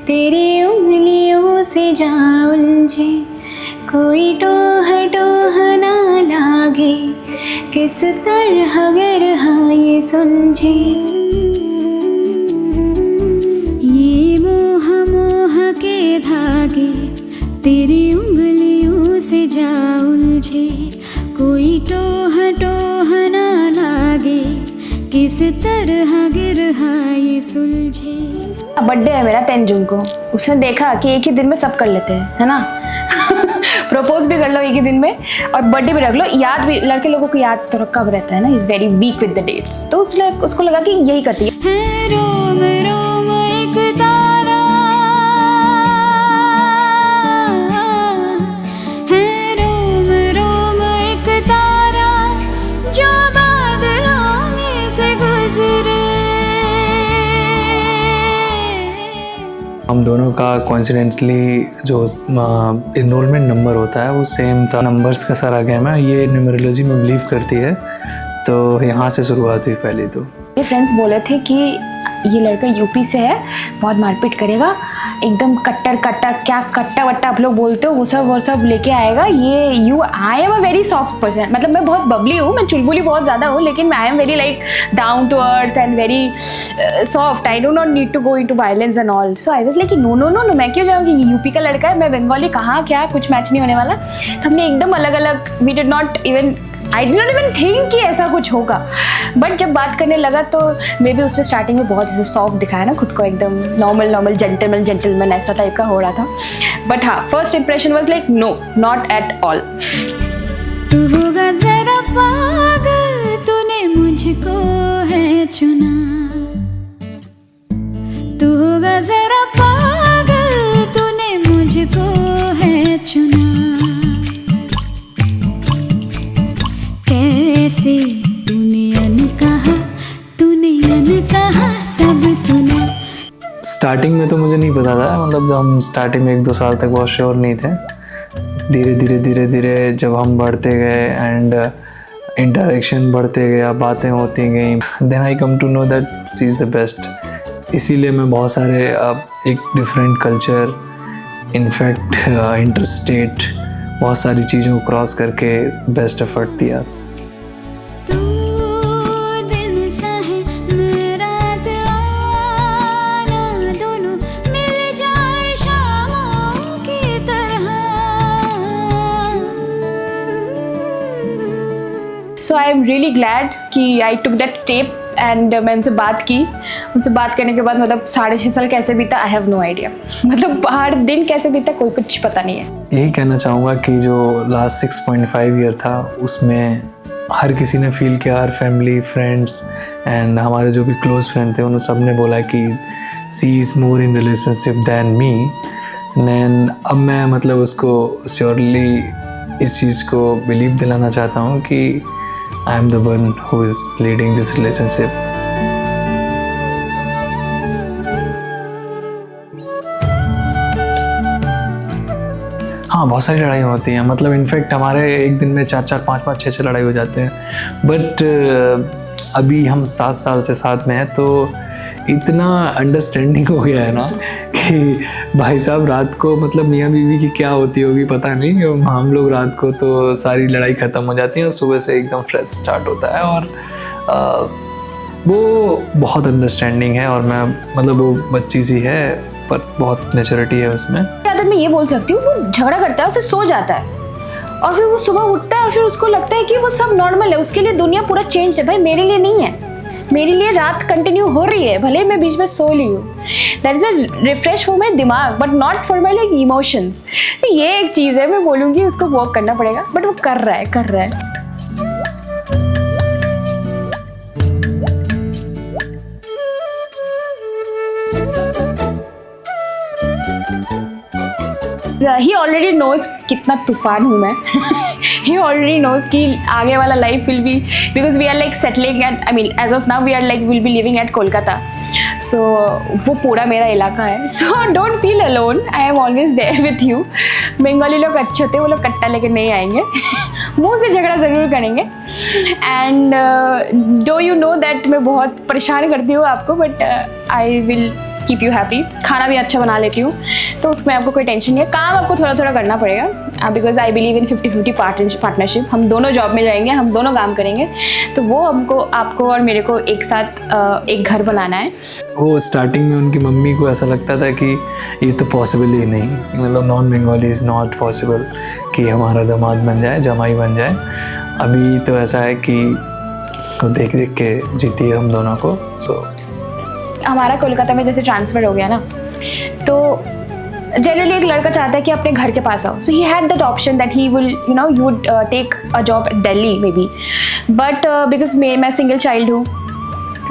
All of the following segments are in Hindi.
तेरी उंगलियों से जा उलझे, कोई टोह टोह ना लागे, किस तरह गिरहा ये सुलझे। ये मोह मोह के धागे तेरी उंगलियों से जा उलझे, कोई टोह टोह ना लागे, किस तरह गिरहा ये सुलझे। बर्थडे है मेरा 10 जून को। उसने देखा कि एक ही दिन में सब कर लेते हैं, है ना। प्रपोज भी कर लो एक ही दिन में और बर्थडे भी रख लो। याद भी, लड़के लोगों को याद तो कब रहता है ना, is very weak with the dates. तो उसको लगा कि यही करती है। रोम रोम एक तारा है, रोम रोम एक तारा जो बादलों में से गुजरे। हम दोनों का कोइंसिडेंटली जो इनरोलमेंट नंबर होता है वो सेम था। नंबर्स का सारा गेम है, ये न्यूमरोलॉजी में बिलीव करती है, तो यहाँ से शुरुआत हुई पहले। तो ये फ्रेंड्स बोले थे कि ये लड़का यूपी से है, बहुत मारपीट करेगा, एकदम कट्टर कट्टा, क्या कट्टा वट्टा आप लोग बोलते हो वो सब लेके आएगा। ये I am a very soft person, मतलब मैं बहुत बबली हूँ, मैं चुलबुली बहुत ज़्यादा हूँ, लेकिन I am very like down to earth and very soft. I do not need to go in to violence and all. So I was like no no no no, मैं क्यों जाऊँगी, यूपी का लड़का है, मैं बंगाली, कहाँ क्या कुछ मैच नहीं होने वाला। तो हमने एकदम अलग अलग, we did not even, I did not even think कि ऐसा कुछ होगा। बट जब बात करने लगा तो मे बी उसने स्टार्टिंग में बहुत ऐसे सॉफ्ट दिखाया ना खुद को, एकदम नॉर्मल जेंटलमैन ऐसा टाइप का हो रहा था। बट हाँ, first impression was like no, not at all. तू होगा जरा पागल, तूने मुझको है चुना, तू होगा जरा पागल, तूने मुझको है चुना, कैसे तूने कहा सब सुना। स्टार्टिंग में तो मुझे नहीं पता था, मतलब जब हम स्टार्टिंग में 1-2 साल तक बहुत श्योर नहीं थे। धीरे धीरे जब हम बढ़ते गए एंड इंटरेक्शन बढ़ते गया, बातें होती गई, then I come to know that she is the best. इसीलिए मैं बहुत सारे एक डिफरेंट कल्चर, इनफैक्ट इंटरस्टेट, बहुत सारी चीज़ों को क्रॉस करके बेस्ट एफर्ट दिया। सो आई एम रियली ग्लैड कि आई टुक दैट स्टेप एंड मैं उनसे बात की। उनसे बात करने के बाद मतलब 6.5 साल कैसे बीता, आई हैव नो आइडिया। मतलब हर दिन कैसे बीता कोई कुछ पता नहीं है। यही कहना चाहूँगा कि जो लास्ट 6.5 ईयर था उसमें हर किसी ने फील किया, हर फैमिली, फ्रेंड्स एंड हमारे जो भी क्लोज फ्रेंड थे उन्होंने सब ने बोला कि she is more in relationship than me. And अब मैं मतलब उसको श्योरली इस चीज़ को बिलीव दिलाना चाहता हूँ कि I am the one who is leading this relationship. हाँ, बहुत सारी लड़ाई होती हैं, मतलब इनफैक्ट हमारे एक दिन में 4-4, 5-5, 6-6 लड़ाई हो जाते हैं। बट अभी हम 7 साल से साथ में हैं, तो इतना अंडरस्टैंडिंग हो गया है ना कि भाई साहब रात को मतलब मियाँ बीवी की क्या होती होगी पता नहीं, हम लोग रात को तो सारी लड़ाई ख़त्म हो जाती है और सुबह से एकदम फ्रेश स्टार्ट होता है। और वो बहुत अंडरस्टैंडिंग है और मैं मतलब वो बच्ची सी है पर बहुत मैच्योरिटी है उसमें। मैं ये बोल सकती हूँ, वो झगड़ा करता है और फिर सो जाता है और फिर वो सुबह उठता है और फिर उसको लगता है कि वो सब नॉर्मल है, उसके लिए दुनिया पूरा चेंज है। भाई मेरे लिए नहीं है, मेरे लिए रात कंटिन्यू हो रही है, भले मैं बीच में सो ली हूँ। That is a refresh for my दिमाग but not for my like emotions. ये एक चीज़ है, मैं बोलूँगी उसको वर्क करना पड़ेगा, बट वो कर रहा है। He already knows कितना तूफान हूँ मैं। He already knows कि आगे वाला life will be, because we are like settling at, I mean as of now we are like will be living at Kolkata. So वो पूरा मेरा इलाका है। So don't feel alone. I am always there with you. Bengali लोग अच्छे होते हैं, वो लोग कट्टा लेके नहीं आएंगे। मुंह से झगड़ा ज़रूर करेंगे। And do you know that मैं बहुत परेशान करती हूँ आपको, but I will keep you happy. खाना भी अच्छा बना लेती हूँ, तो उसमें आपको कोई टेंशन नहीं है। काम आपको थोड़ा थोड़ा करना पड़ेगा, because I believe in 50-50 partnership. हम दोनों जॉब में जाएंगे, हम दोनों काम करेंगे, तो वो हमको, आपको और मेरे को एक साथ एक घर बनाना है। वो स्टार्टिंग में उनकी मम्मी को ऐसा लगता था कि ये तो पॉसिबल ही नहीं, मतलब non Bengali is not possible कि हमारा दामाद बन जाए, जमाई बन जाए। अभी तो ऐसा है कि वो देख देख के जीती है हम दोनों को। सो हमारा कोलकाता में जैसे ट्रांसफ़र हो गया ना, तो जनरली एक लड़का चाहता है कि अपने घर के पास आओ। So he had that option that he will you would take a job at Delhi maybe, but because मैं सिंगल चाइल्ड हूँ,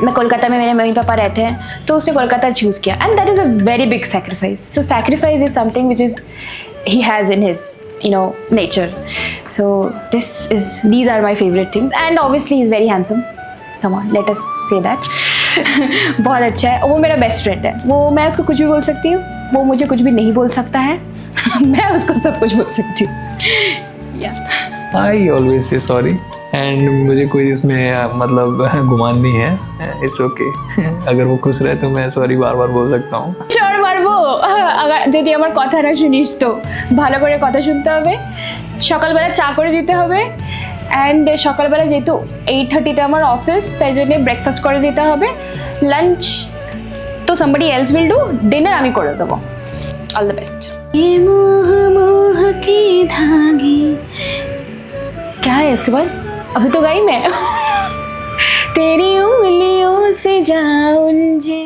मैं कोलकाता में मेरे मम्मी पापा रहते हैं, तो उसने कोलकाता चूज़ किया। And that is a very big sacrifice. So sacrifice is something which is he has in his nature. So these are my favorite things, and obviously he's very handsome. Come on, let us say that. बहुत अच्छा है, वो मेरा बेस्ट फ्रेंड है। वो, मैं उसको कुछ भी बोल सकती हूँ, वो मुझे कुछ भी नहीं बोल सकता है। मैं उसको सब कुछ बोल सकती हूँ। I always say sorry, and मुझे कोई इसमें मतलब गुमान नहीं है। इट्स ओके अगर वो खुश रहे तो मैं सॉरी बार बार बोल सकता हूँ। চড় মারবো যদি আমার কথা না শুনিস, তো ভালো করে কথা শুনতে হবে, সকালবেলা চা করে দিতে হবে, অ্যান্ড সকালবেলা যেহেতু 8:30-তে আমার অফিস, তাই জন্য ব্রেকফাস্ট করে দিতে হবে। লাঞ্চ তো somebody else will do, dinner আমি করে দেবো। All the best. ये मोह मोह की धागे, क्या है इसके बाद? अभी तो गई मैं। तेरी उंगलियों से जा उलझे